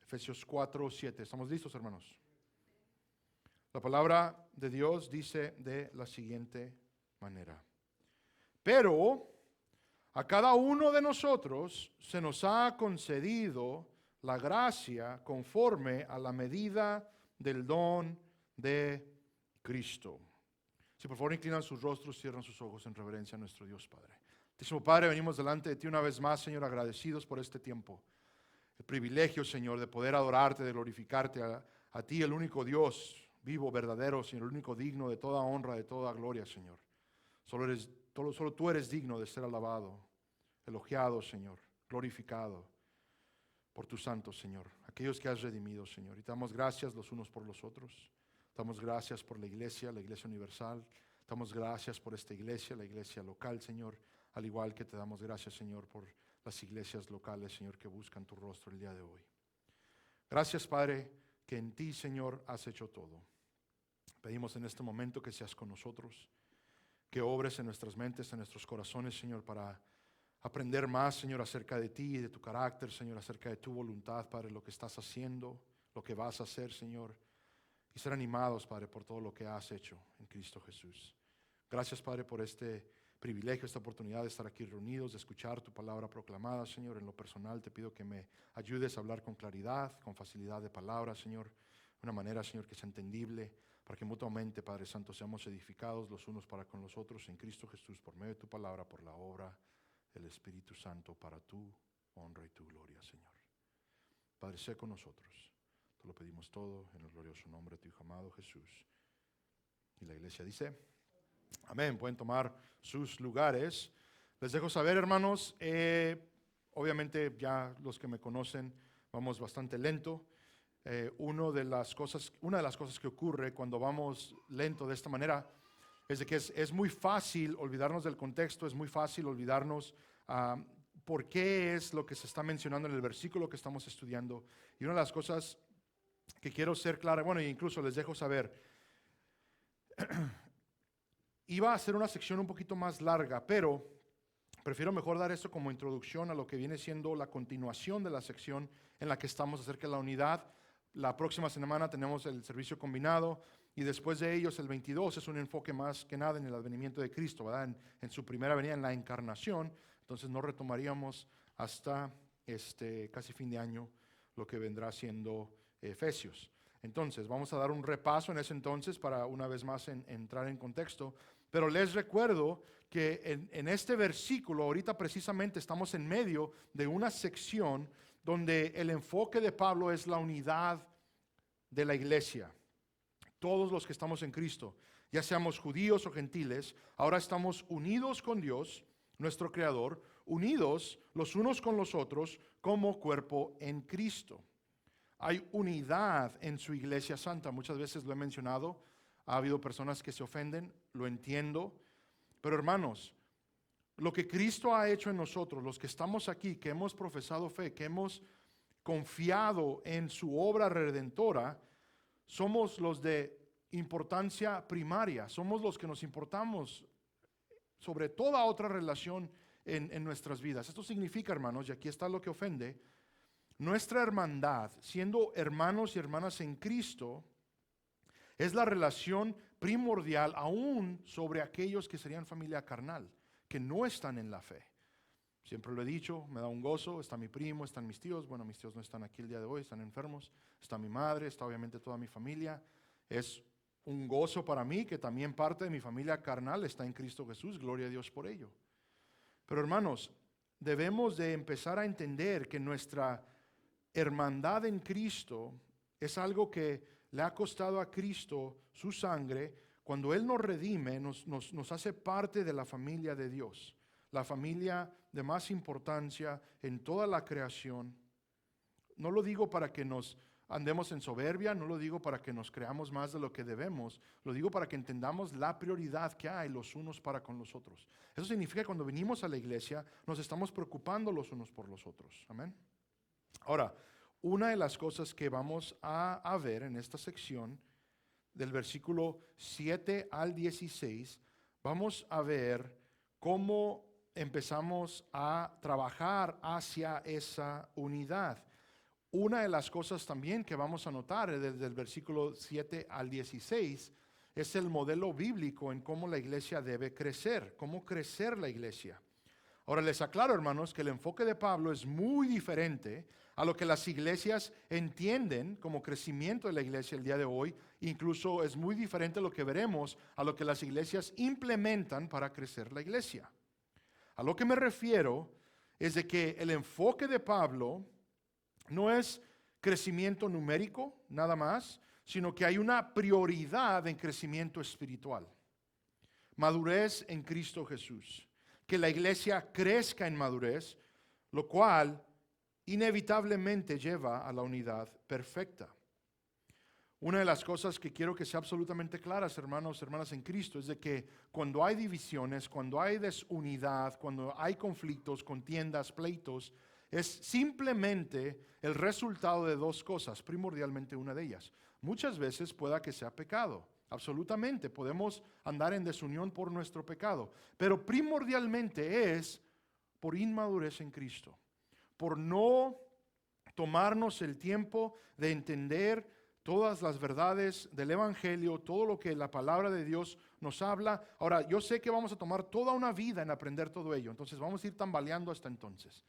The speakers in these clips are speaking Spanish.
Efesios 4:7. ¿Estamos listos, hermanos? La palabra de Dios dice de la siguiente manera: pero a cada uno de nosotros se nos ha concedido la gracia conforme a la medida del don de Cristo. Si por favor inclinan sus rostros, cierran sus ojos en reverencia a nuestro Dios Padre. Santísimo Padre, venimos delante de ti una vez más, Señor, agradecidos por este tiempo. El privilegio, Señor, de poder adorarte, de glorificarte a ti, el único Dios vivo, verdadero, Señor, el único digno de toda honra, de toda gloria, Señor. Solo tú eres digno de ser alabado, elogiado, Señor, glorificado por tu santo, Señor. Aquellos que has redimido, Señor. Y te damos gracias los unos por los otros. Damos gracias por la iglesia universal. Damos gracias por esta iglesia, la iglesia local, Señor. Al igual que te damos gracias, Señor, por las iglesias locales, Señor, que buscan tu rostro el día de hoy. Gracias, Padre, que en ti, Señor, has hecho todo. Pedimos en este momento que seas con nosotros, que obres en nuestras mentes, en nuestros corazones, Señor, para aprender más, Señor, acerca de ti y de tu carácter, Señor, acerca de tu voluntad, Padre, lo que estás haciendo, lo que vas a hacer, Señor. Y ser animados, Padre, por todo lo que has hecho en Cristo Jesús. Gracias, Padre, por este privilegio, esta oportunidad de estar aquí reunidos, de escuchar tu palabra proclamada, Señor. En lo personal te pido que me ayudes a hablar con claridad, con facilidad de palabra, Señor. De una manera, Señor, que sea entendible, para que mutuamente, Padre Santo, seamos edificados los unos para con los otros en Cristo Jesús, por medio de tu palabra, por la obra del Espíritu Santo, para tu honra y tu gloria, Señor. Padre, sé con nosotros. Te lo pedimos todo en el glorioso nombre de tu Hijo amado Jesús. Y la iglesia dice: amén. Pueden tomar sus lugares. Les dejo saber, hermanos, obviamente ya los que me conocen, vamos bastante lento. Una de las cosas que ocurre cuando vamos lento de esta manera es de que es muy fácil olvidarnos del contexto, es muy fácil olvidarnos por qué es lo que se está mencionando en el versículo que estamos estudiando. Y una de las cosas que quiero ser clara, bueno, incluso les dejo saber, iba a ser una sección un poquito más larga, pero prefiero mejor dar esto como introducción a lo que viene siendo la continuación de la sección en la que estamos acerca de la unidad. La próxima semana tenemos el servicio combinado y después de ellos el 22 es un enfoque más que nada en el advenimiento de Cristo, ¿verdad? En su primera venida, en la encarnación. Entonces no retomaríamos hasta casi fin de año lo que vendrá siendo Efesios. Entonces vamos a dar un repaso en ese entonces para una vez más entrar en contexto. Pero les recuerdo que en este versículo, ahorita precisamente estamos en medio de una sección donde el enfoque de Pablo es la unidad de la iglesia. Todos los que estamos en Cristo, ya seamos judíos o gentiles, ahora estamos unidos con Dios, nuestro Creador, unidos los unos con los otros como cuerpo en Cristo. Hay unidad en su iglesia santa. Muchas veces lo he mencionado. Ha habido personas que se ofenden, lo entiendo. Pero hermanos, lo que Cristo ha hecho en nosotros, los que estamos aquí, que hemos profesado fe, que hemos confiado en su obra redentora, somos los de importancia primaria. Somos los que nos importamos sobre toda otra relación en nuestras vidas. Esto significa, hermanos, y aquí está lo que ofende, nuestra hermandad, siendo hermanos y hermanas en Cristo, es la relación primordial aún sobre aquellos que serían familia carnal, que no están en la fe. Siempre lo he dicho, me da un gozo, está mi primo, están mis tíos. Bueno, mis tíos no están aquí el día de hoy, están enfermos. Está mi madre, está obviamente toda mi familia. Es un gozo para mí que también parte de mi familia carnal está en Cristo Jesús. Gloria a Dios por ello. Pero hermanos, debemos de empezar a entender que nuestra hermandad en Cristo es algo que le ha costado a Cristo su sangre. Cuando Él nos redime, nos hace parte de la familia de Dios, la familia de más importancia en toda la creación. No lo digo para que nos andemos en soberbia, no lo digo para que nos creamos más de lo que debemos, lo digo para que entendamos la prioridad que hay los unos para con los otros. Eso significa que cuando venimos a la iglesia nos estamos preocupando los unos por los otros. Amén. Ahora, una de las cosas que vamos a ver en esta sección, del versículo 7 al 16, vamos a ver cómo empezamos a trabajar hacia esa unidad. Una de las cosas también que vamos a notar desde el versículo 7 al 16 es el modelo bíblico en cómo la iglesia debe crecer, cómo crecer la iglesia. Ahora les aclaro, hermanos, que el enfoque de Pablo es muy diferente a lo que las iglesias entienden como crecimiento de la iglesia el día de hoy. Incluso es muy diferente a lo que veremos a lo que las iglesias implementan para crecer la iglesia. A lo que me refiero es de que el enfoque de Pablo no es crecimiento numérico, nada más, sino que hay una prioridad en crecimiento espiritual. Madurez en Cristo Jesús. Que la iglesia crezca en madurez, lo cual inevitablemente lleva a la unidad perfecta. Una de las cosas que quiero que sea absolutamente claras, hermanos, hermanas en Cristo, es de que cuando hay divisiones, cuando hay desunidad, cuando hay conflictos, contiendas, pleitos, es simplemente el resultado de dos cosas, primordialmente una de ellas. Muchas veces pueda que sea pecado. Absolutamente, podemos andar en desunión por nuestro pecado, pero primordialmente es por inmadurez en Cristo, por no tomarnos el tiempo de entender todas las verdades del Evangelio, todo lo que la palabra de Dios nos habla. Ahora, yo sé que vamos a tomar toda una vida en aprender todo ello, entonces vamos a ir tambaleando hasta entonces.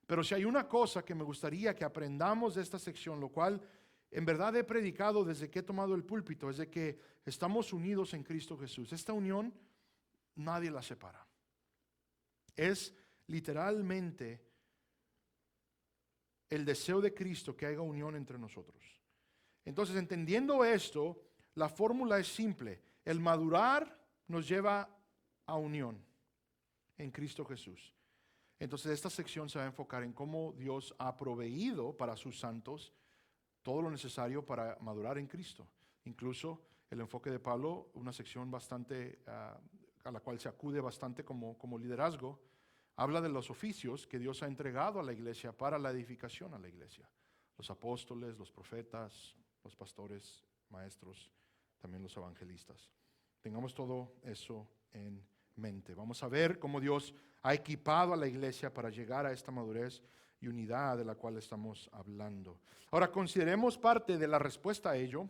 Pero si hay una cosa que me gustaría que aprendamos de esta sección, lo cual en verdad he predicado desde que he tomado el púlpito, es de que estamos unidos en Cristo Jesús. Esta unión nadie la separa. Es literalmente el deseo de Cristo que haya unión entre nosotros. Entonces, entendiendo esto, la fórmula es simple. El madurar nos lleva a unión en Cristo Jesús. Entonces, esta sección se va a enfocar en cómo Dios ha proveído para sus santos todo lo necesario para madurar en Cristo. Incluso el enfoque de Pablo, una sección bastante a la cual se acude bastante como liderazgo, habla de los oficios que Dios ha entregado a la iglesia para la edificación a la iglesia. Los apóstoles, los profetas, los pastores, maestros, también los evangelistas. Tengamos todo eso en mente. Vamos a ver cómo Dios ha equipado a la iglesia para llegar a esta madurez y unidad de la cual estamos hablando. Ahora consideremos parte de la respuesta a ello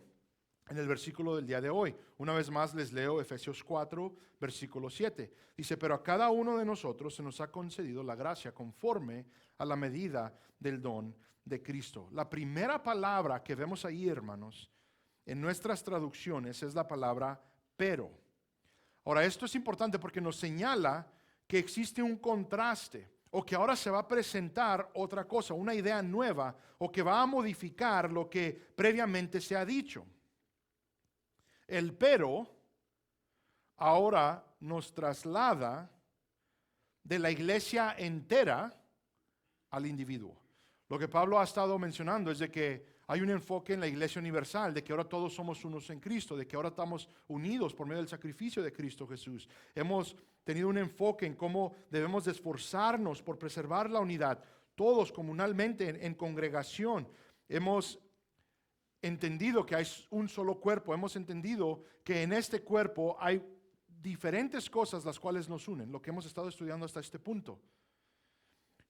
en el versículo del día de hoy. Una vez más les leo Efesios 4, versículo 7. Dice, pero a cada uno de nosotros se nos ha concedido la gracia conforme a la medida del don de Cristo. La primera palabra que vemos ahí, hermanos, en nuestras traducciones es la palabra pero. Ahora, esto es importante porque nos señala que existe un contraste o que ahora se va a presentar otra cosa, una idea nueva o que va a modificar lo que previamente se ha dicho. El pero ahora nos traslada de la iglesia entera al individuo. Lo que Pablo ha estado mencionando es de que hay un enfoque en la iglesia universal, de que ahora todos somos unos en Cristo, de que ahora estamos unidos por medio del sacrificio de Cristo Jesús. Hemos tenido un enfoque en cómo debemos de esforzarnos por preservar la unidad, todos comunalmente en congregación. Hemos entendido que hay un solo cuerpo, hemos entendido que en este cuerpo hay diferentes cosas las cuales nos unen, lo que hemos estado estudiando hasta este punto.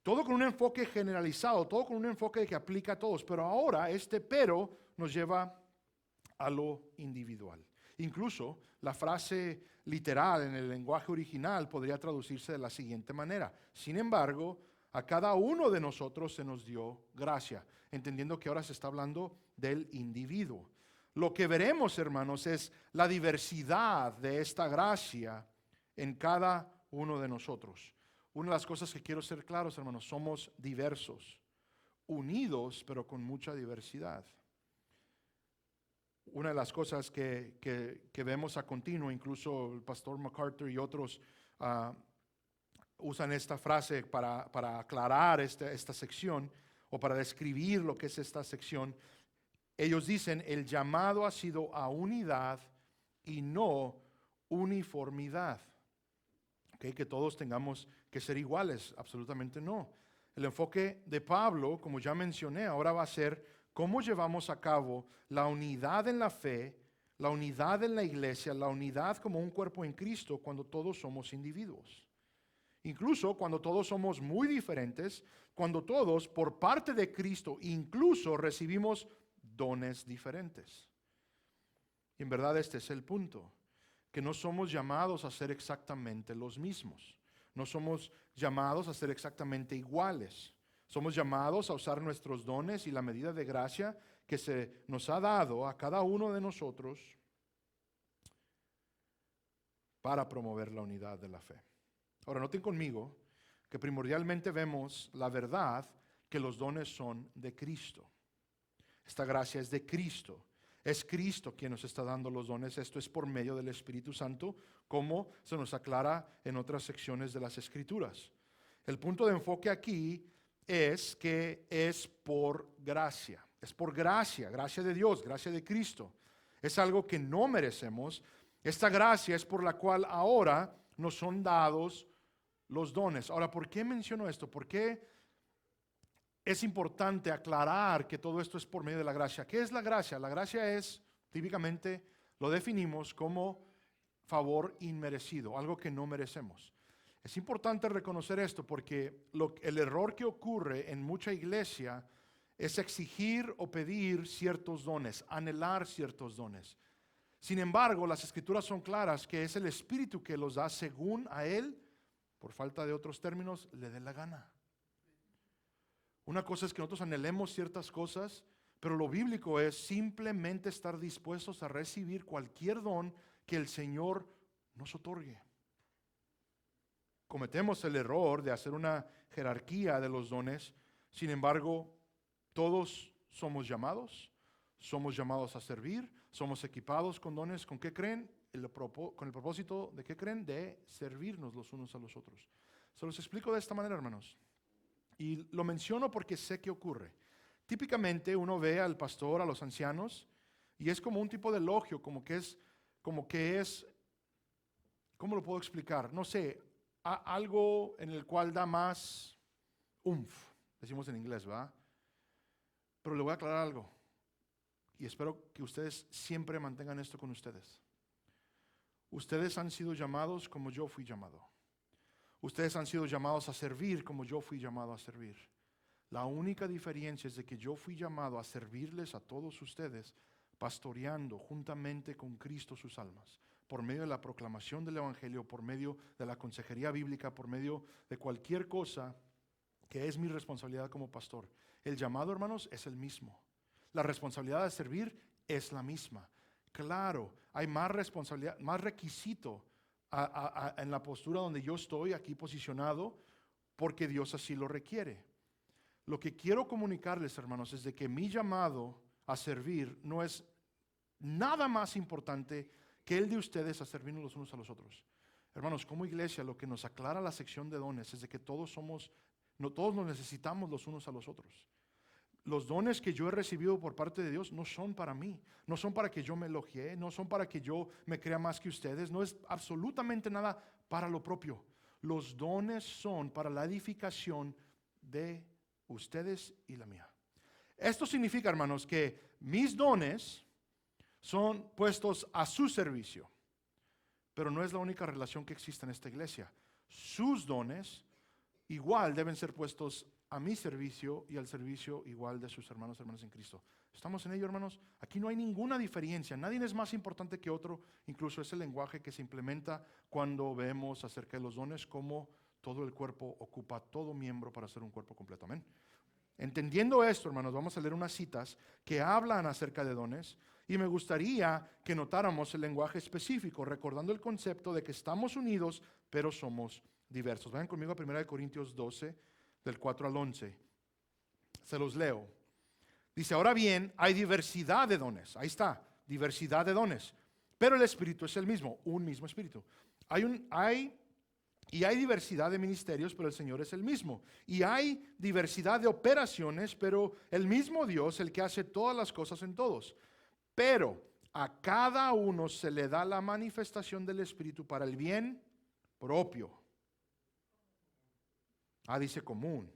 Todo con un enfoque generalizado, todo con un enfoque que aplica a todos, pero ahora este pero nos lleva a lo individual. Incluso la frase literal en el lenguaje original podría traducirse de la siguiente manera. Sin embargo, a cada uno de nosotros se nos dio gracia, entendiendo que ahora se está hablando del individuo. Lo que veremos, hermanos, es la diversidad de esta gracia en cada uno de nosotros. Una de las cosas que quiero ser claros, hermanos, somos diversos, unidos, pero con mucha diversidad. Una de las cosas que vemos a continuo, incluso el pastor MacArthur y otros usan esta frase para aclarar esta sección o para describir lo que es esta sección. Ellos dicen, el llamado ha sido a unidad y no uniformidad. ¿Okay? Que todos tengamos que ser iguales, absolutamente no. El enfoque de Pablo, como ya mencioné, ahora va a ser cómo llevamos a cabo la unidad en la fe, la unidad en la iglesia, la unidad como un cuerpo en Cristo cuando todos somos individuos. Incluso cuando todos somos muy diferentes, cuando todos por parte de Cristo incluso recibimos dones diferentes. Y en verdad este es el punto, que no somos llamados a ser exactamente los mismos. No somos llamados a ser exactamente iguales. Somos llamados a usar nuestros dones y la medida de gracia que se nos ha dado a cada uno de nosotros para promover la unidad de la fe. Ahora, noten conmigo que primordialmente vemos la verdad que los dones son de Cristo. Esta gracia es de Cristo. Es Cristo quien nos está dando los dones. Esto es por medio del Espíritu Santo, como se nos aclara en otras secciones de las Escrituras. El punto de enfoque aquí es que es por gracia. Es por gracia, gracia de Dios, gracia de Cristo. Es algo que no merecemos. Esta gracia es por la cual ahora nos son dados los dones. Ahora, ¿por qué menciono esto? ¿Por qué es importante aclarar que todo esto es por medio de la gracia? ¿Qué es la gracia? La gracia es, típicamente, lo definimos como favor inmerecido, algo que no merecemos. Es importante reconocer esto porque el error que ocurre en mucha iglesia es exigir o pedir ciertos dones, anhelar ciertos dones. Sin embargo, las Escrituras son claras que es el Espíritu que los da según a Él, por falta de otros términos, le dé la gana. Una cosa es que nosotros anhelemos ciertas cosas, pero lo bíblico es simplemente estar dispuestos a recibir cualquier don que el Señor nos otorgue. Cometemos el error de hacer una jerarquía de los dones. Sin embargo, todos somos llamados a servir, somos equipados con dones. ¿Con qué creen? Con el propósito de qué creen, de servirnos los unos a los otros. Se los explico de esta manera, hermanos. Y lo menciono porque sé que ocurre. Típicamente uno ve al pastor, a los ancianos, y es como un tipo de elogio, como que es, ¿cómo lo puedo explicar? No sé, algo en el cual da más decimos en inglés, ¿verdad? Pero le voy a aclarar algo, y espero que ustedes siempre mantengan esto con ustedes. Ustedes han sido llamados como yo fui llamado. Ustedes han sido llamados a servir como yo fui llamado a servir. La única diferencia es de que yo fui llamado a servirles a todos ustedes, pastoreando juntamente con Cristo sus almas, por medio de la proclamación del Evangelio, por medio de la consejería bíblica, por medio de cualquier cosa que es mi responsabilidad como pastor. El llamado, hermanos, es el mismo. La responsabilidad de servir es la misma. Claro, hay más responsabilidad, más requisito en la postura donde yo estoy aquí posicionado, porque Dios así lo requiere. Lo que quiero comunicarles, hermanos, es de que mi llamado a servir no es nada más importante que el de ustedes a servirnos los unos a los otros. Hermanos, como iglesia, lo que nos aclara la sección de dones es de que todos nos necesitamos los unos a los otros. Los dones que yo he recibido por parte de Dios no son para mí, no son para que yo me elogie, no son para que yo me crea más que ustedes, no es absolutamente nada para lo propio. Los dones son para la edificación de ustedes y la mía. Esto significa, hermanos, que mis dones son puestos a su servicio, pero no es la única relación que existe en esta iglesia. Sus dones igual deben ser puestos a mi servicio y al servicio igual de sus hermanos y hermanas en Cristo. ¿Estamos en ello, hermanos? Aquí no hay ninguna diferencia. Nadie es más importante que otro. Incluso es el lenguaje que se implementa cuando vemos acerca de los dones, cómo todo el cuerpo ocupa todo miembro para ser un cuerpo completo. Amén. Entendiendo esto, hermanos, vamos a leer unas citas que hablan acerca de dones. Y me gustaría que notáramos el lenguaje específico, recordando el concepto de que estamos unidos, pero somos diversos. Vayan conmigo a 1 Corintios 12, del 4 al 11. Se los leo. Dice, ahora bien, hay diversidad de dones. Ahí está, diversidad de dones. Pero el Espíritu es el mismo, un mismo Espíritu. Hay diversidad de ministerios, pero el Señor es el mismo. Y hay diversidad de operaciones, pero el mismo Dios, el que hace todas las cosas en todos. Pero a cada uno se le da la manifestación del Espíritu para el bien propio. Dice común.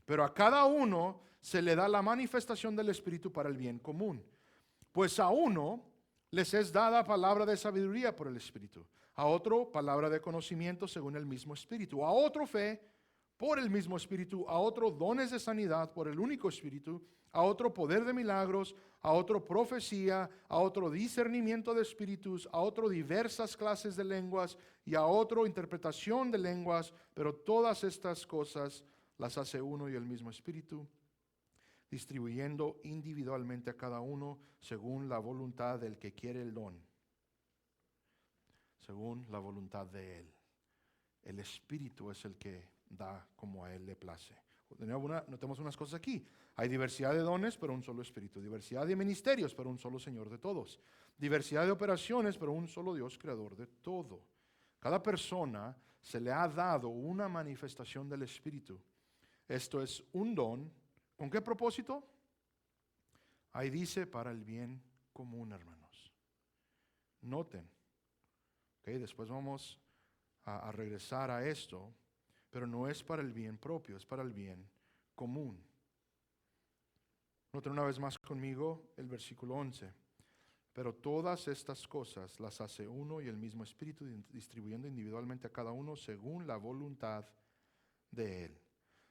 Pero a cada uno se le da la manifestación del Espíritu para el bien común. Pues a uno les es dada palabra de sabiduría por el Espíritu, a otro palabra de conocimiento según el mismo Espíritu, a otro fe por el mismo Espíritu, a otro dones de sanidad por el único Espíritu, a otro poder de milagros, a otro profecía, a otro discernimiento de espíritus, a otro diversas clases de lenguas y a otro interpretación de lenguas, pero todas estas cosas las hace uno y el mismo Espíritu, distribuyendo individualmente a cada uno según la voluntad del que quiere el don, según la voluntad de Él. El Espíritu es el que da como a Él le place. Notemos unas cosas aquí. Hay diversidad de dones, pero un solo Espíritu. Diversidad de ministerios, pero un solo Señor de todos. Diversidad de operaciones, pero un solo Dios creador de todo. Cada persona se le ha dado una manifestación del Espíritu. Esto es un don. ¿Con qué propósito? Ahí dice para el bien común, hermanos. Noten. Después vamos a regresar a esto, pero no es para el bien propio, es para el bien común. Noten una vez más conmigo el versículo 11. Pero todas estas cosas las hace uno y el mismo Espíritu, distribuyendo individualmente a cada uno según la voluntad de Él.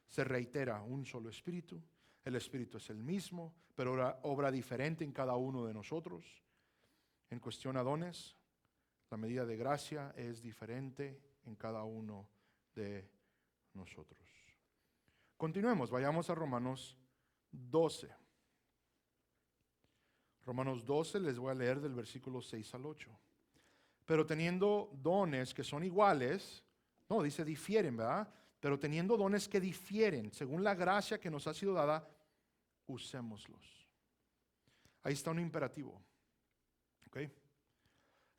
Se reitera un solo Espíritu, el Espíritu es el mismo, pero obra diferente en cada uno de nosotros. En cuestión a dones, la medida de gracia es diferente en cada uno de nosotros. Continuemos, vayamos a Romanos 12. Romanos 12 les voy a leer del versículo 6 al 8. Pero teniendo dones que son iguales, no, dice difieren, ¿verdad? Pero teniendo dones que difieren, según la gracia que nos ha sido dada, usémoslos. Ahí está un imperativo. ¿Ok?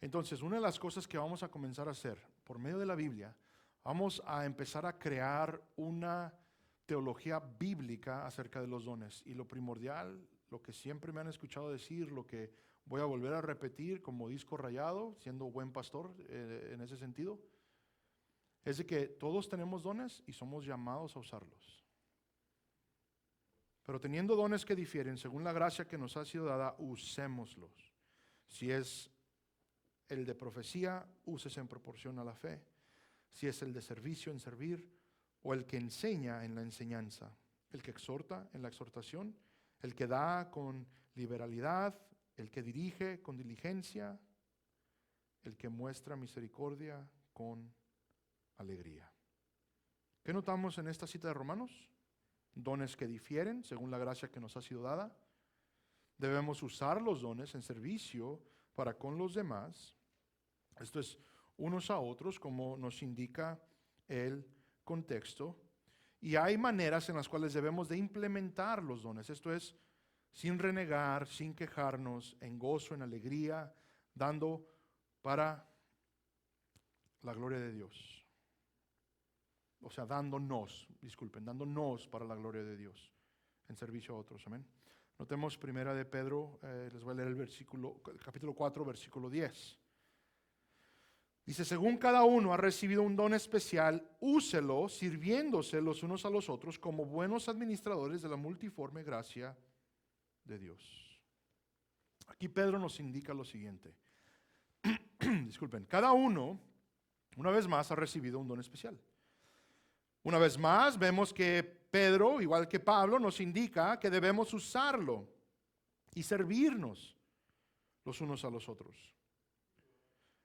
Entonces, una de las cosas que vamos a comenzar a hacer por medio de la Biblia, vamos a empezar a crear una teología bíblica acerca de los dones. Y lo primordial, lo que siempre me han escuchado decir, lo que voy a volver a repetir como disco rayado, siendo buen pastor en ese sentido, es de que todos tenemos dones y somos llamados a usarlos. Pero teniendo dones que difieren, según la gracia que nos ha sido dada, usémoslos. Si es el de profecía, úsese en proporción a la fe. Si es el de servicio, en servir, o el que enseña en la enseñanza, el que exhorta en la exhortación, el que da con liberalidad, el que dirige con diligencia, el que muestra misericordia con alegría. ¿Qué notamos en esta cita de Romanos? Dones que difieren según la gracia que nos ha sido dada. Debemos usar los dones en servicio para con los demás. Esto es unos a otros, como nos indica el contexto. Y hay maneras en las cuales debemos de implementar los dones. Esto es sin renegar, sin quejarnos, en gozo, en alegría, dando para la gloria de Dios. O sea, dándonos para la gloria de Dios, en servicio a otros. Amén. Notemos primera de Pedro, les voy a leer el capítulo 4, versículo 10. Dice, según cada uno ha recibido un don especial, úselo sirviéndose los unos a los otros como buenos administradores de la multiforme gracia de Dios. Aquí Pedro nos indica lo siguiente. Disculpen, cada uno, una vez más, ha recibido un don especial. Una vez más, vemos que Pedro, igual que Pablo, nos indica que debemos usarlo y servirnos los unos a los otros.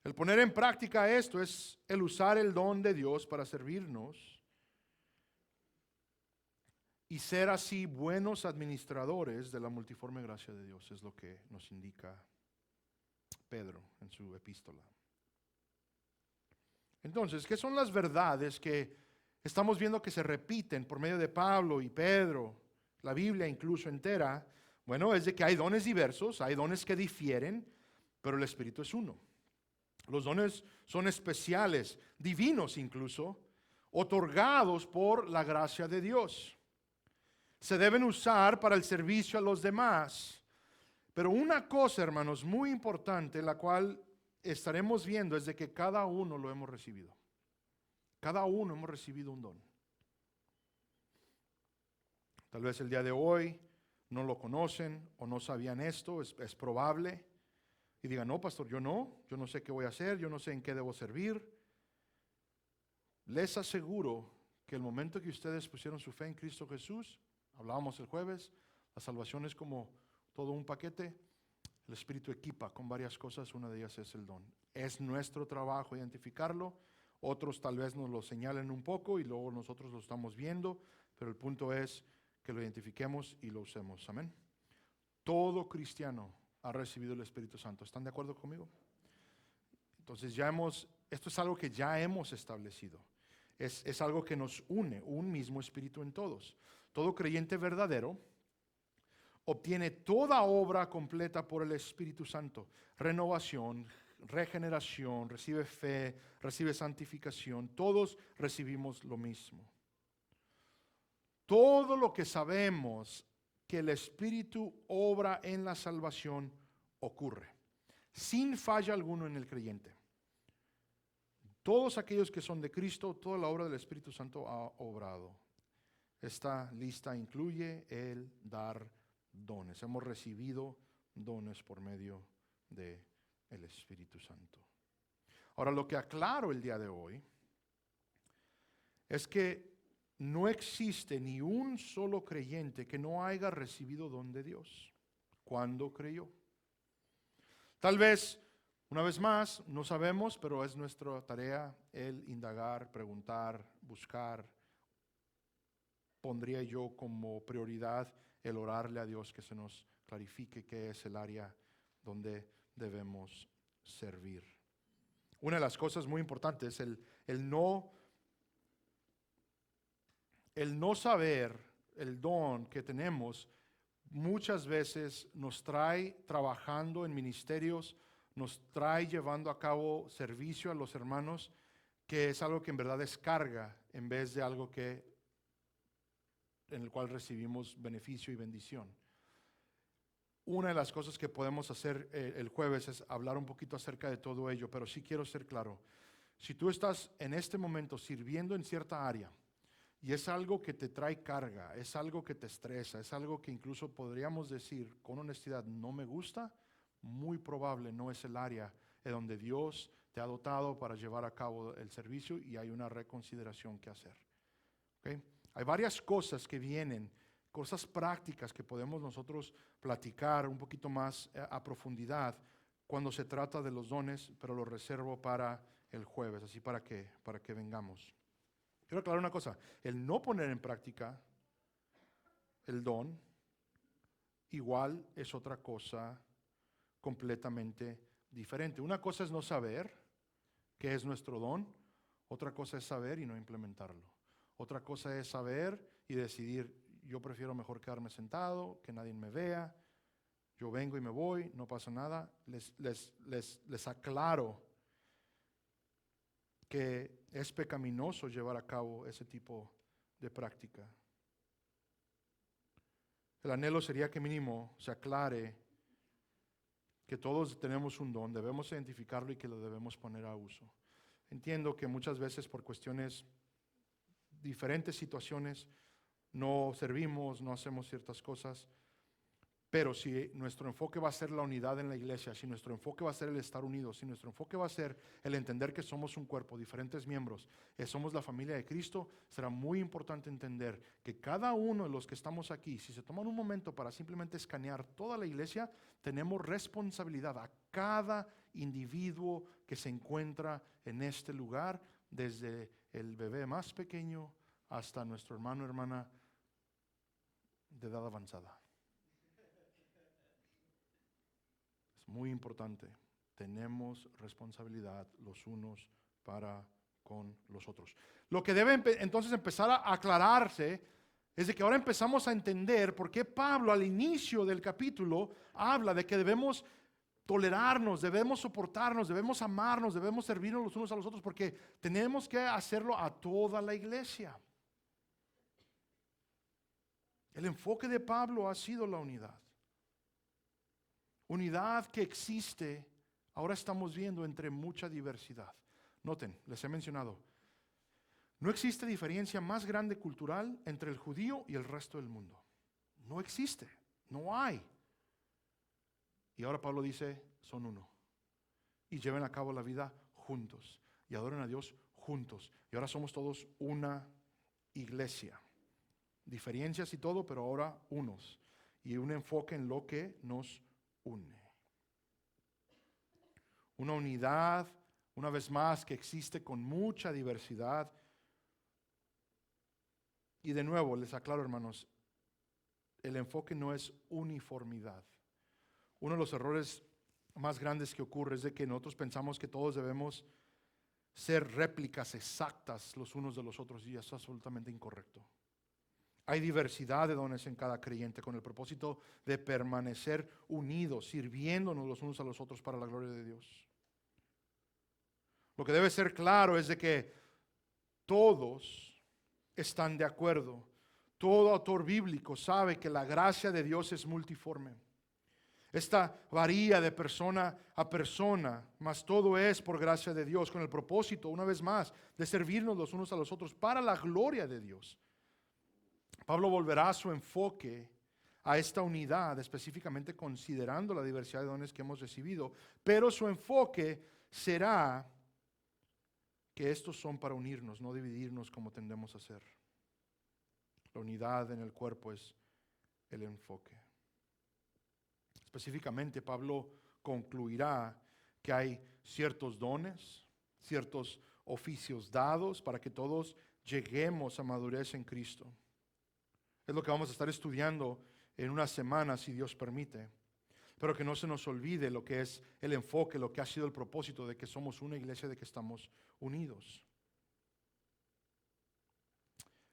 El poner en práctica esto es el usar el don de Dios para servirnos y ser así buenos administradores de la multiforme gracia de Dios, es lo que nos indica Pedro en su epístola. Entonces, ¿qué son las verdades que estamos viendo que se repiten por medio de Pablo y Pedro, la Biblia incluso entera? Bueno, es de que hay dones diversos, hay dones que difieren, pero el Espíritu es uno. Los dones son especiales, divinos incluso, otorgados por la gracia de Dios. Se deben usar para el servicio a los demás. Pero una cosa, hermanos, muy importante, la cual estaremos viendo, es de que cada uno lo hemos recibido. Cada uno hemos recibido un don. Tal vez el día de hoy no lo conocen o no sabían esto, es probable. y diga, no, pastor, yo no sé qué voy a hacer, yo no sé en qué debo servir. Les aseguro que el momento que ustedes pusieron su fe en Cristo Jesús, hablábamos el jueves, la salvación es como todo un paquete. El Espíritu equipa con varias cosas, una de ellas es el don. Es nuestro trabajo identificarlo, otros tal vez nos lo señalen un poco y luego nosotros lo estamos viendo, pero el punto es que lo identifiquemos y lo usemos. Amén. Todo cristiano ha recibido el Espíritu Santo. ¿Están de acuerdo conmigo? Entonces esto es algo que ya hemos establecido. Es algo que nos une, un mismo Espíritu en todos. Todo creyente verdadero obtiene toda obra completa por el Espíritu Santo. Renovación, regeneración, recibe fe, recibe santificación. Todos recibimos lo mismo. Todo lo que sabemos que el Espíritu obra en la salvación ocurre, sin falla alguno en el creyente. Todos aquellos que son de Cristo, toda la obra del Espíritu Santo ha obrado. Esta lista incluye el dar dones. Hemos recibido dones por medio del Espíritu Santo. Ahora, lo que aclaro el día de hoy es que no existe ni un solo creyente que no haya recibido don de Dios cuando creyó. Tal vez, una vez más, no sabemos, pero es nuestra tarea el indagar, preguntar, buscar. Pondría yo como prioridad el orarle a Dios que se nos clarifique qué es el área donde debemos servir. Una de las cosas muy importantes es el no saber el don que tenemos. Muchas veces nos trae trabajando en ministerios, nos trae llevando a cabo servicio a los hermanos, que es algo que en verdad es carga en vez de algo en el cual recibimos beneficio y bendición. Una de las cosas que podemos hacer el jueves es hablar un poquito acerca de todo ello, pero sí quiero ser claro. Si tú estás en este momento sirviendo en cierta área y es algo que te trae carga, es algo que te estresa, es algo que incluso podríamos decir con honestidad no me gusta, muy probable no es el área en donde Dios te ha dotado para llevar a cabo el servicio y hay una reconsideración que hacer. ¿Okay? Hay varias cosas que vienen, cosas prácticas que podemos nosotros platicar un poquito más a profundidad cuando se trata de los dones, pero lo reservo para el jueves, así para que vengamos. Quiero aclarar una cosa, el no poner en práctica el don, igual es otra cosa completamente diferente. Una cosa es no saber qué es nuestro don, otra cosa es saber y no implementarlo. Otra cosa es saber y decidir, yo prefiero mejor quedarme sentado, que nadie me vea, yo vengo y me voy, no pasa nada. Les aclaro que es pecaminoso llevar a cabo ese tipo de práctica. El anhelo sería que mínimo se aclare que todos tenemos un don, debemos identificarlo y que lo debemos poner a uso. Entiendo que muchas veces por cuestiones, diferentes situaciones, no servimos, no hacemos ciertas cosas, pero si nuestro enfoque va a ser la unidad en la iglesia, si nuestro enfoque va a ser el estar unidos, si nuestro enfoque va a ser el entender que somos un cuerpo, diferentes miembros, somos la familia de Cristo, será muy importante entender que cada uno de los que estamos aquí, si se toman un momento para simplemente escanear toda la iglesia, tenemos responsabilidad a cada individuo que se encuentra en este lugar, desde el bebé más pequeño hasta nuestro hermano o hermana de edad avanzada. Muy importante, tenemos responsabilidad los unos para con los otros. Lo que debe entonces empezar a aclararse es de que ahora empezamos a entender por qué Pablo al inicio del capítulo habla de que debemos tolerarnos, debemos soportarnos, debemos amarnos, debemos servirnos los unos a los otros, porque tenemos que hacerlo a toda la iglesia. El enfoque de Pablo ha sido la unidad. Unidad que existe, ahora estamos viendo entre mucha diversidad. Noten, les he mencionado, no existe diferencia más grande cultural entre el judío y el resto del mundo. No existe, no hay. Y ahora Pablo dice, son uno. y lleven a cabo la vida juntos y adoren a Dios juntos. Y ahora somos todos una iglesia. Diferencias y todo, pero ahora unos. Y un enfoque en lo que nos une. Una unidad, una vez más, que existe con mucha diversidad. Y de nuevo, les aclaro, hermanos, el enfoque no es uniformidad. Uno de los errores más grandes que ocurre es de que nosotros pensamos que todos debemos ser réplicas exactas los unos de los otros, y eso es absolutamente incorrecto. Hay diversidad de dones en cada creyente con el propósito de permanecer unidos, sirviéndonos los unos a los otros para la gloria de Dios. Lo que debe ser claro es de que todos están de acuerdo. Todo autor bíblico sabe que la gracia de Dios es multiforme. Esta varía de persona a persona, mas todo es por gracia de Dios, con el propósito, una vez más, de servirnos los unos a los otros para la gloria de Dios. Pablo volverá a su enfoque a esta unidad, específicamente considerando la diversidad de dones que hemos recibido, pero su enfoque será que estos son para unirnos, no dividirnos como tendemos a hacer. La unidad en el cuerpo es el enfoque. Específicamente, Pablo concluirá que hay ciertos dones, ciertos oficios dados para que todos lleguemos a madurez en Cristo. Es lo que vamos a estar estudiando en unas semanas, si Dios permite. Pero que no se nos olvide lo que es el enfoque, lo que ha sido el propósito de que somos una iglesia, de que estamos unidos.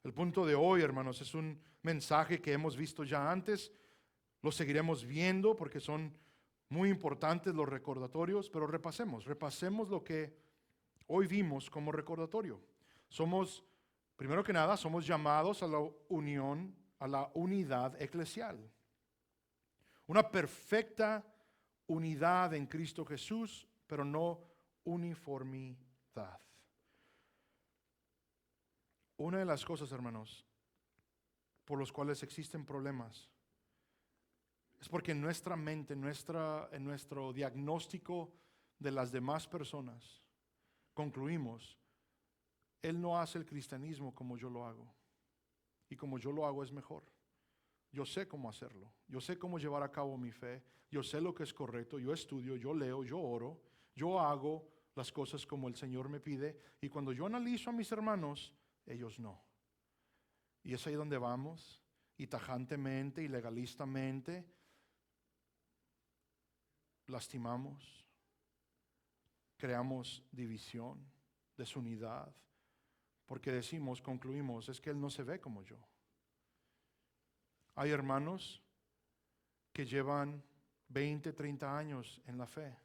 El punto de hoy, hermanos, es un mensaje que hemos visto ya antes. Lo seguiremos viendo porque son muy importantes los recordatorios, pero repasemos lo que hoy vimos como recordatorio. Primero que nada, somos llamados a la unión, a la unidad eclesial. Una perfecta unidad en Cristo Jesús, pero no uniformidad. Una de las cosas, hermanos, por los cuales existen problemas, es porque en nuestra mente, en nuestro diagnóstico de las demás personas, concluimos, él no hace el cristianismo como yo lo hago. Y como yo lo hago es mejor. Yo sé cómo hacerlo. Yo sé cómo llevar a cabo mi fe. Yo sé lo que es correcto. Yo estudio, yo leo, yo oro. Yo hago las cosas como el Señor me pide. Y cuando yo analizo a mis hermanos, ellos no. Y es ahí donde vamos. Y tajantemente y legalistamente lastimamos. Creamos división, desunidad. Porque concluimos, es que él no se ve como yo. Hay hermanos que llevan 20, 30 años en la fe.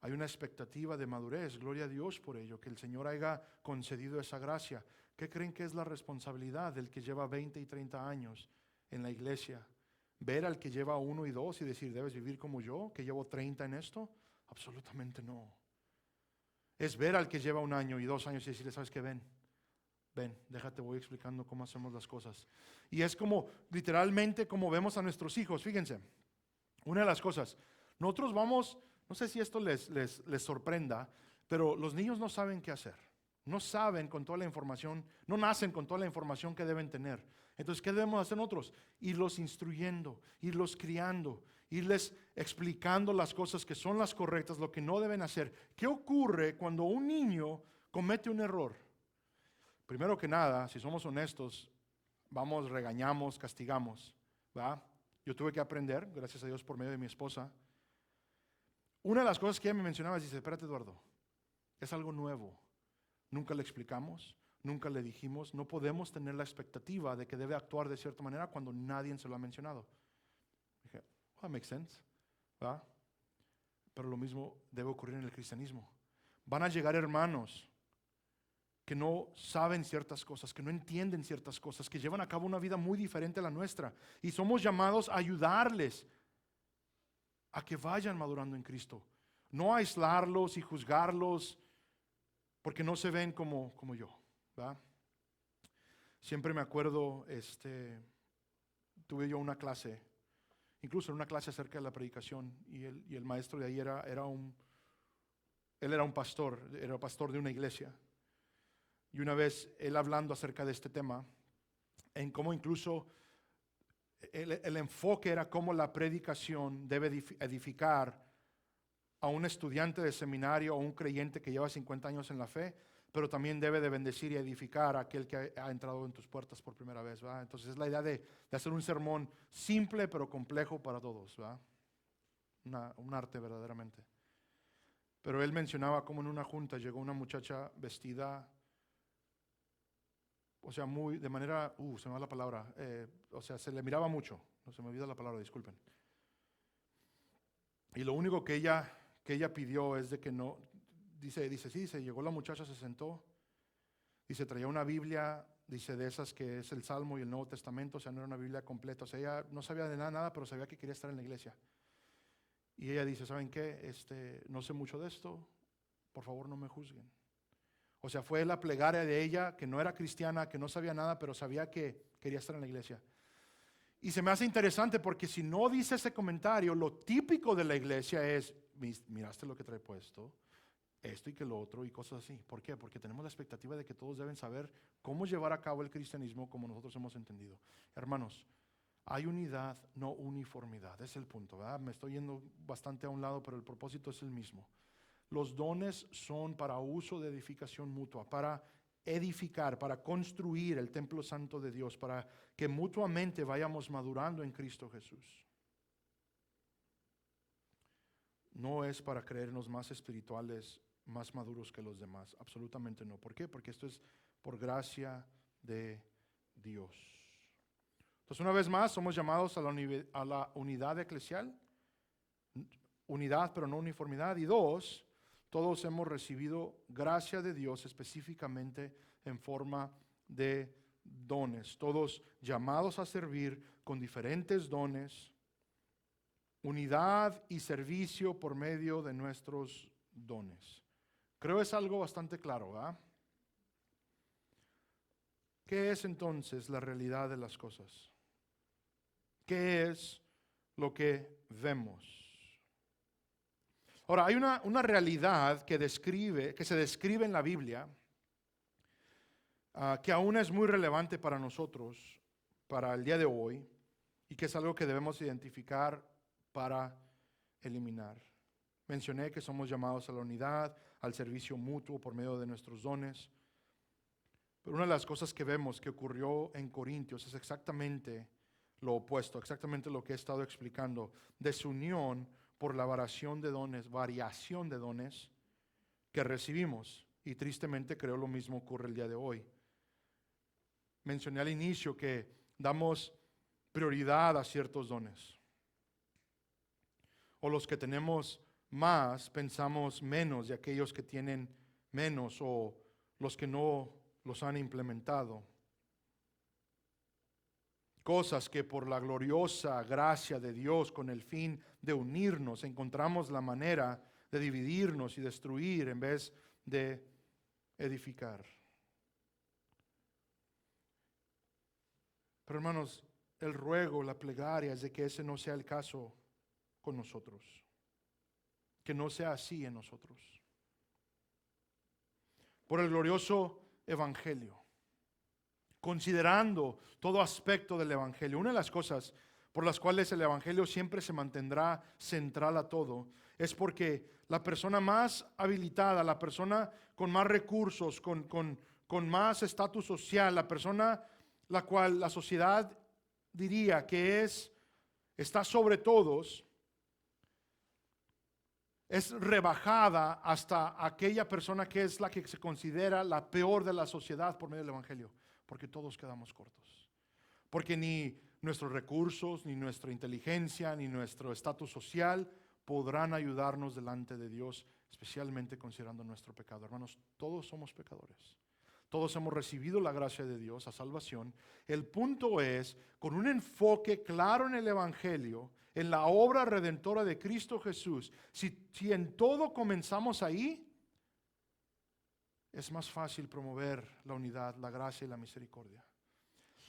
Hay una expectativa de madurez, gloria a Dios por ello, que el Señor haya concedido esa gracia. ¿Qué creen que es la responsabilidad del que lleva 20 y 30 años en la iglesia? ¿Ver al que lleva 1 y 2 y decir, debes vivir como yo, que llevo 30 en esto? Absolutamente no. Es ver al que lleva 1 año y 2 años y decirle, ¿sabes qué? Ven, déjate, voy explicando cómo hacemos las cosas. Y es como, literalmente, como vemos a nuestros hijos. Fíjense, una de las cosas, nosotros vamos, no sé si esto les sorprenda, pero los niños no saben qué hacer. No saben con toda la información, no nacen con toda la información que deben tener. Entonces, ¿qué debemos hacer nosotros? Irlos instruyendo, irlos criando, irles explicando las cosas que son las correctas, lo que no deben hacer. ¿Qué ocurre cuando un niño comete un error? Primero que nada, si somos honestos, regañamos, castigamos, ¿verdad? Yo tuve que aprender, gracias a Dios por medio de mi esposa. Una de las cosas que ella me mencionaba, dice, espérate Eduardo, es algo nuevo. Nunca le explicamos, nunca le dijimos, no podemos tener la expectativa de que debe actuar de cierta manera cuando nadie se lo ha mencionado. Dije, that makes sense, ¿verdad? Pero lo mismo debe ocurrir en el cristianismo. Van a llegar hermanos que no saben ciertas cosas, que no entienden ciertas cosas, que llevan a cabo una vida muy diferente a la nuestra. Y somos llamados a ayudarles a que vayan madurando en Cristo. No a aislarlos y juzgarlos porque no se ven como yo, ¿verdad? Siempre me acuerdo, tuve yo una clase, incluso una clase acerca de la predicación, y el maestro de ahí era un Él era pastor de una iglesia. Y una vez él hablando acerca de este tema, en cómo incluso el enfoque era cómo la predicación debe edificar a un estudiante de seminario o un creyente que lleva 50 años en la fe, pero también debe de bendecir y edificar a aquel que ha entrado en tus puertas por primera vez, ¿verdad? Entonces es la idea de hacer un sermón simple pero complejo para todos, ¿verdad? Un arte verdaderamente. Pero él mencionaba cómo en una junta llegó una muchacha vestida, o sea, de manera, se me va la palabra, o sea, se le miraba mucho, no se me olvida la palabra, disculpen. Y lo único que ella pidió es de que no, sí, se llegó la muchacha, se sentó, dice, traía una Biblia, dice, de esas que es el Salmo y el Nuevo Testamento, o sea, no era una Biblia completa, o sea, ella no sabía de nada, pero sabía que quería estar en la iglesia. Y ella dice, ¿saben qué? No sé mucho de esto, por favor no me juzguen. O sea, fue la plegaria de ella, que no era cristiana, que no sabía nada, pero sabía que quería estar en la iglesia. Y se me hace interesante porque si no dice ese comentario, lo típico de la iglesia es, miraste lo que trae puesto, esto y que lo otro y cosas así. ¿Por qué? Porque tenemos la expectativa de que todos deben saber cómo llevar a cabo el cristianismo como nosotros hemos entendido. Hermanos, hay unidad, no uniformidad. Es el punto, ¿verdad? Me estoy yendo bastante a un lado, pero el propósito es el mismo. Los dones son para uso de edificación mutua, para edificar, para construir el templo santo de Dios, para que mutuamente vayamos madurando en Cristo Jesús. No es para creernos más espirituales, más maduros que los demás, absolutamente no. ¿Por qué? Porque esto es por gracia de Dios. Entonces, una vez más, somos llamados a la unidad eclesial, unidad pero no uniformidad. Y dos, todos hemos recibido gracia de Dios específicamente en forma de dones. Todos llamados a servir con diferentes dones, unidad y servicio por medio de nuestros dones. Creo es algo bastante claro, ¿verdad? ¿Qué es entonces la realidad de las cosas? ¿Qué es lo que vemos? Ahora, hay una realidad que se describe en la Biblia, que aún es muy relevante para nosotros, para el día de hoy, y que es algo que debemos identificar para eliminar. Mencioné que somos llamados a la unidad, al servicio mutuo por medio de nuestros dones. Pero una de las cosas que vemos que ocurrió en Corintios es exactamente lo opuesto, exactamente lo que he estado explicando, desunión por la variación de dones que recibimos. Y tristemente creo lo mismo ocurre el día de hoy. Mencioné al inicio que damos prioridad a ciertos dones. O los que tenemos más, pensamos menos de aquellos que tienen menos o los que no los han implementado. Cosas que por la gloriosa gracia de Dios, con el fin de unirnos, encontramos la manera de dividirnos y destruir en vez de edificar. Pero hermanos, el ruego, la plegaria es de que ese no sea el caso con nosotros. Que no sea así en nosotros. Por el glorioso evangelio. Considerando todo aspecto del evangelio. Una de las cosas por las cuales el evangelio siempre se mantendrá central a todo es porque la persona más habilitada, la persona con más recursos, con más estatus social, la persona la cual la sociedad diría que está sobre todos, es rebajada hasta aquella persona que es la que se considera la peor de la sociedad por medio del evangelio, porque todos quedamos cortos. Porque ni nuestros recursos, ni nuestra inteligencia, ni nuestro estatus social podrán ayudarnos delante de Dios, especialmente considerando nuestro pecado. Hermanos, todos somos pecadores. Todos hemos recibido la gracia de Dios a salvación. El punto es, con un enfoque claro en el evangelio, en la obra redentora de Cristo Jesús, si en todo comenzamos ahí, es más fácil promover la unidad, la gracia y la misericordia.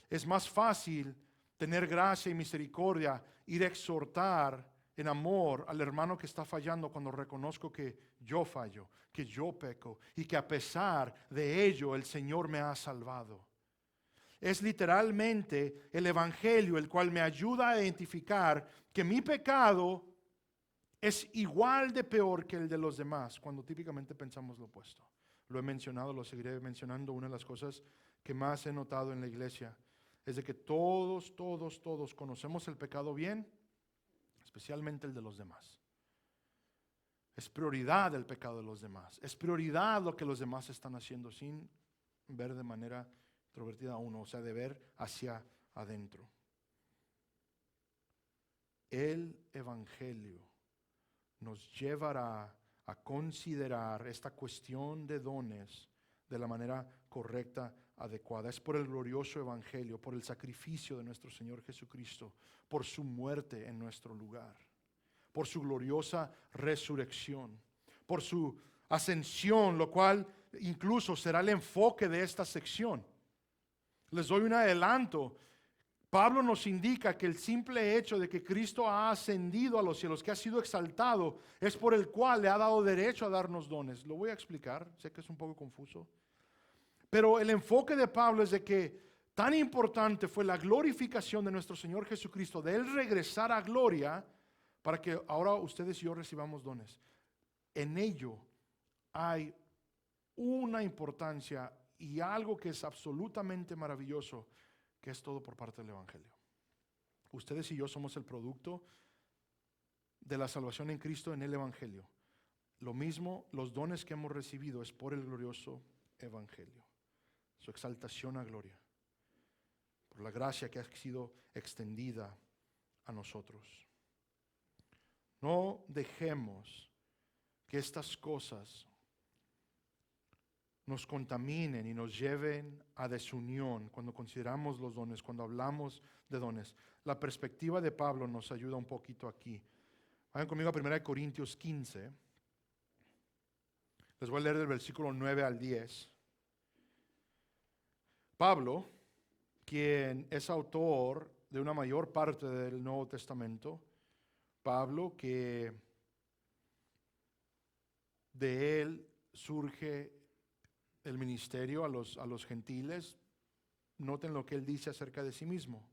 Es más fácil tener gracia y misericordia, ir a exhortar en amor al hermano que está fallando cuando reconozco que yo fallo, que yo peco y que a pesar de ello el Señor me ha salvado. Es literalmente el Evangelio el cual me ayuda a identificar que mi pecado es igual de peor que el de los demás, cuando típicamente pensamos lo opuesto. Lo he mencionado, lo seguiré mencionando. Una de las cosas que más he notado en la iglesia es de que todos conocemos el pecado bien, especialmente el de los demás. Es prioridad el pecado de los demás. Es prioridad lo que los demás están haciendo sin ver de manera introvertida a uno, o sea, de ver hacia adentro. El Evangelio nos llevará a considerar esta cuestión de dones de la manera correcta, adecuada. Es por el glorioso Evangelio, por el sacrificio de nuestro Señor Jesucristo, por su muerte en nuestro lugar, por su gloriosa resurrección, por su ascensión, lo cual incluso será el enfoque de esta sección. Les doy un adelanto. Pablo nos indica que el simple hecho de que Cristo ha ascendido a los cielos, que ha sido exaltado, es por el cual le ha dado derecho a darnos dones. Lo voy a explicar, sé que es un poco confuso. Pero el enfoque de Pablo es de que tan importante fue la glorificación de nuestro Señor Jesucristo, de Él regresar a gloria, para que ahora ustedes y yo recibamos dones. En ello hay una importancia y algo que es absolutamente maravilloso, que es todo por parte del Evangelio. Ustedes y yo somos el producto de la salvación en Cristo en el Evangelio. Lo mismo, los dones que hemos recibido es por el glorioso Evangelio, su exaltación a gloria, por la gracia que ha sido extendida a nosotros. No dejemos que estas cosas nos contaminen y nos lleven a desunión cuando consideramos los dones, cuando hablamos de dones. La perspectiva de Pablo nos ayuda un poquito aquí. Vayan conmigo a 1 Corintios 15. Les voy a leer del versículo 9 al 10. Pablo, quien es autor de una mayor parte del Nuevo Testamento, Pablo, que de él surge el ministerio a los gentiles. Noten lo que él dice acerca de sí mismo.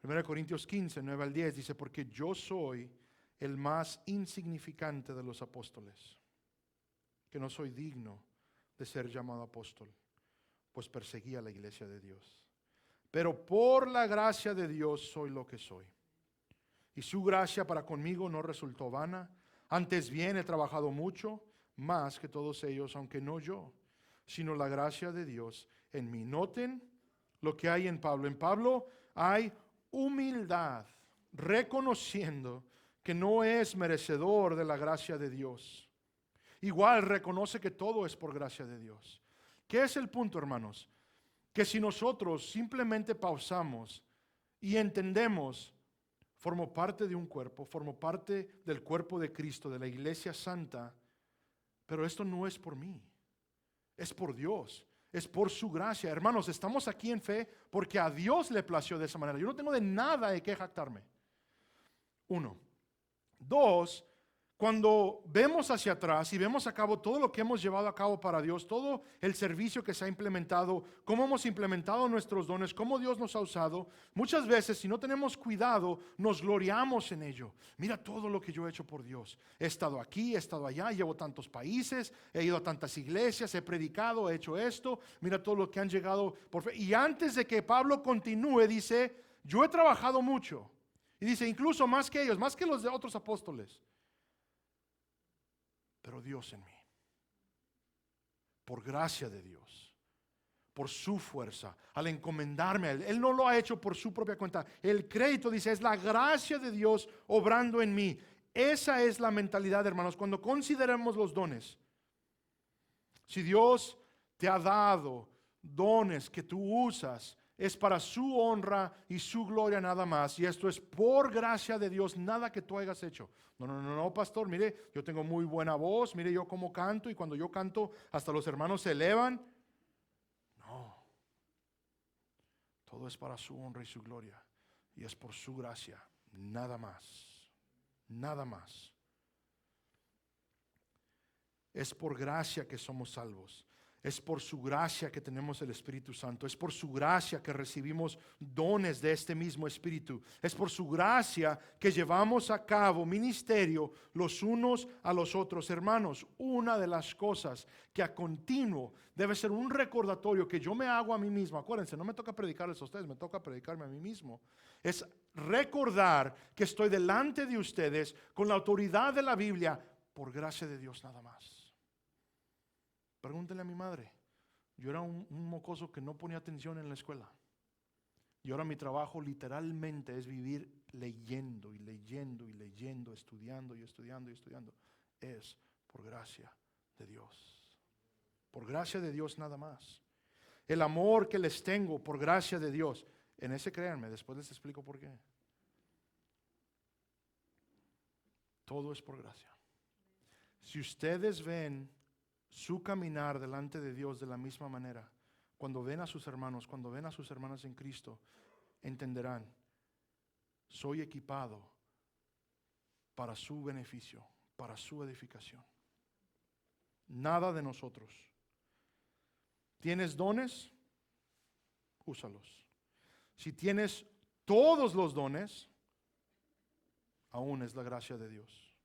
1 Corintios 15, 9 al 10 dice: porque yo soy el más insignificante de los apóstoles, que no soy digno de ser llamado apóstol, pues perseguí a la iglesia de Dios. Pero por la gracia de Dios soy lo que soy. Y su gracia para conmigo no resultó vana. Antes bien he trabajado mucho, más que todos ellos, aunque no yo, sino la gracia de Dios en mí. Noten lo que hay en Pablo. En Pablo hay humildad, reconociendo que no es merecedor de la gracia de Dios. Igual reconoce que todo es por gracia de Dios. ¿Qué es el punto, hermanos? Que si nosotros simplemente pausamos y entendemos, formo parte de un cuerpo, formo parte del cuerpo de Cristo, de la iglesia santa, pero esto no es por mí. Es por Dios, es por su gracia. Hermanos, estamos aquí en fe porque a Dios le plació de esa manera. Yo no tengo de nada de qué jactarme. 1. 2. Cuando vemos hacia atrás y vemos a cabo todo lo que hemos llevado a cabo para Dios, todo el servicio que se ha implementado, cómo hemos implementado nuestros dones, cómo Dios nos ha usado, muchas veces si no tenemos cuidado nos gloriamos en ello. Mira todo lo que yo he hecho por Dios. He estado aquí, he estado allá, llevo tantos países, he ido a tantas iglesias, he predicado, he hecho esto. Mira todo lo que han llegado por fe. Y antes de que Pablo continúe dice: yo he trabajado mucho. Y dice incluso más que ellos, más que los de otros apóstoles. Pero Dios en mí, por gracia de Dios, por su fuerza, al encomendarme a Él. Él no lo ha hecho por su propia cuenta. El crédito, dice, es la gracia de Dios obrando en mí. Esa es la mentalidad, hermanos, cuando consideremos los dones. Si Dios te ha dado dones que tú usas, es para su honra y su gloria nada más. Y esto es por gracia de Dios, nada que tú hayas hecho. No, pastor, mire, yo tengo muy buena voz, mire yo cómo canto, y cuando yo canto hasta los hermanos se elevan. No, todo es para su honra y su gloria, y es por su gracia, nada más. nada más. Es por gracia que somos salvos. Es por su gracia que tenemos el Espíritu Santo. Es por su gracia que recibimos dones de este mismo Espíritu. Es por su gracia que llevamos a cabo ministerio los unos a los otros. Hermanos, una de las cosas que a continuo debe ser un recordatorio que yo me hago a mí mismo. Acuérdense, no me toca predicarles a ustedes, me toca predicarme a mí mismo. Es recordar que estoy delante de ustedes con la autoridad de la Biblia por gracia de Dios nada más. Pregúntenle a mi madre. Yo era un mocoso que no ponía atención en la escuela. Y ahora mi trabajo literalmente es vivir leyendo y leyendo y leyendo, estudiando y estudiando y estudiando. Es por gracia de Dios. Por gracia de Dios nada más. El amor que les tengo por gracia de Dios. En ese créanme, después les explico por qué. Todo es por gracia. Si ustedes ven su caminar delante de Dios de la misma manera, cuando ven a sus hermanos, cuando ven a sus hermanas en Cristo, entenderán, soy equipado para su beneficio, para su edificación. Nada de nosotros. ¿Tienes dones? Úsalos. Si tienes todos los dones, aún es la gracia de Dios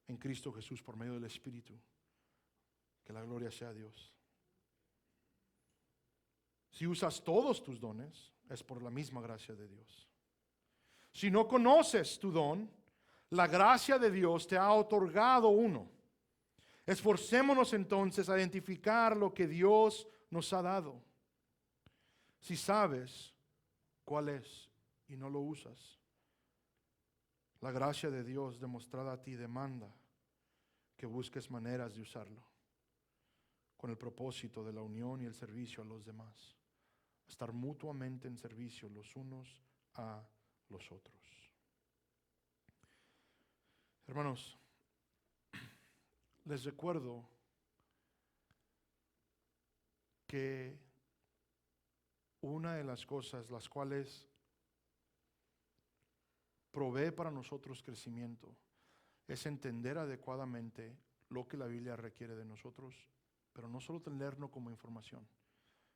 en Cristo Jesús por medio del Espíritu. Que la gloria sea a Dios. Si usas todos tus dones, es por la misma gracia de Dios. Si no conoces tu don, la gracia de Dios te ha otorgado uno. Esforcémonos entonces a identificar lo que Dios nos ha dado. Si sabes cuál es y no lo usas, la gracia de Dios demostrada a ti demanda que busques maneras de usarlo, con el propósito de la unión y el servicio a los demás. Estar mutuamente en servicio los unos a los otros. Hermanos, les recuerdo que una de las cosas las cuales provee para nosotros crecimiento es entender adecuadamente lo que la Biblia requiere de nosotros, pero no solo tenerlo como información.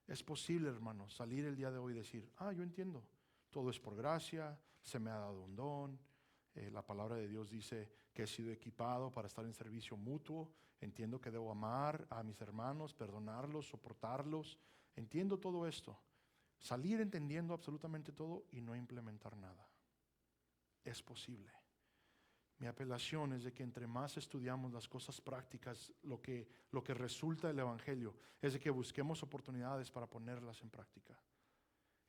Es posible, hermanos, salir el día de hoy y decir, yo entiendo, todo es por gracia, se me ha dado un don, la palabra de Dios dice que he sido equipado para estar en servicio mutuo, entiendo que debo amar a mis hermanos, perdonarlos, soportarlos, entiendo todo esto. Salir entendiendo absolutamente todo y no implementar nada. Es posible. Mi apelación es de que entre más estudiamos las cosas prácticas, lo que resulta del Evangelio, es de que busquemos oportunidades para ponerlas en práctica.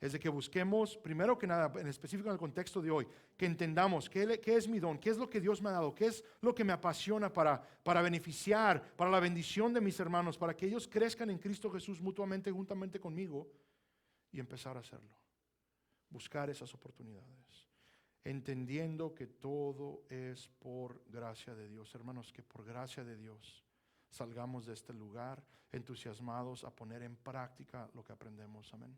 Es de que busquemos, primero que nada, en específico en el contexto de hoy, que entendamos qué es mi don, qué es lo que Dios me ha dado, qué es lo que me apasiona para beneficiar, para la bendición de mis hermanos, para que ellos crezcan en Cristo Jesús mutuamente, juntamente conmigo, y empezar a hacerlo. Buscar esas oportunidades. Entendiendo que todo es por gracia de Dios. Hermanos, que por gracia de Dios salgamos de este lugar entusiasmados a poner en práctica lo que aprendemos. Amén.